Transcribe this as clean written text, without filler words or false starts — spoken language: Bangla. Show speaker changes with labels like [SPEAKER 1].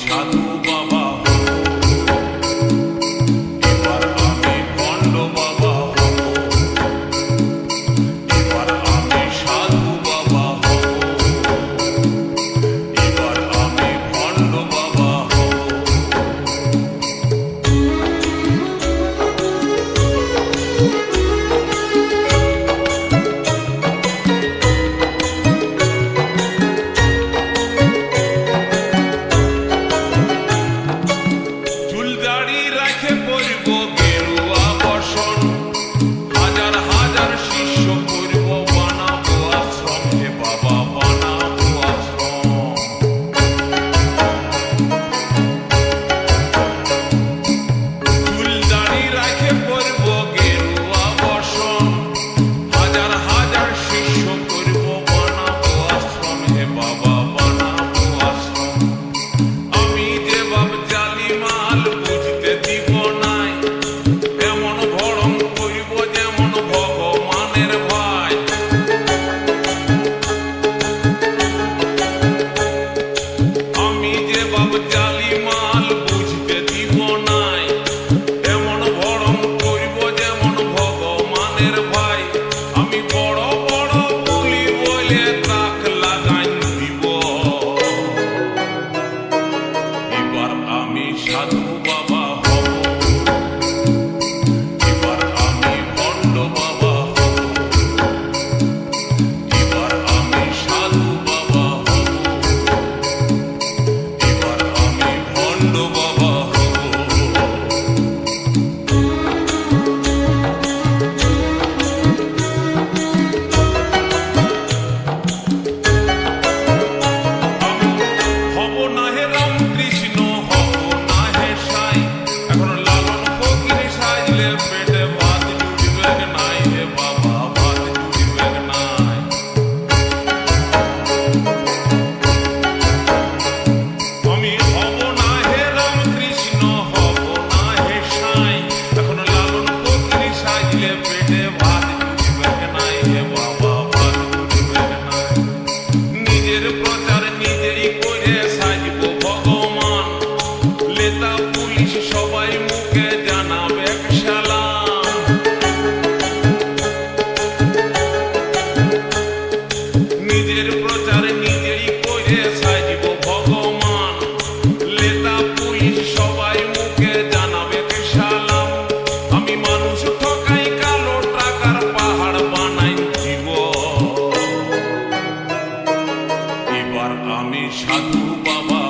[SPEAKER 1] সাধু বাবা হব, এবার আমি ভণ্ড বাবা হব, এবার আমি সাধু বাবা হব, এবার আমি ভণ্ড বাবা হব। সাধু বাবা হব, এবার আমি ভণ্ড বাবা হব, এবার আমি সাধু বাবা হব, এবার আমি ভণ্ড বাবা হব। নিজের প্রচার নিজেই করে সাজব ভগবান, নেতা পুলিশ সবাই মুখে জানাবে সালাম। নিজের প্রচার নিজেই করে সাজব ভগবান, নেতা পুলিশ সবাই মুখে জানাবে সালাম। আমি মানুষ ঠকাই, কালো টাকার পাহাড় বানাই জীব, এবার আমি সাধু বাবা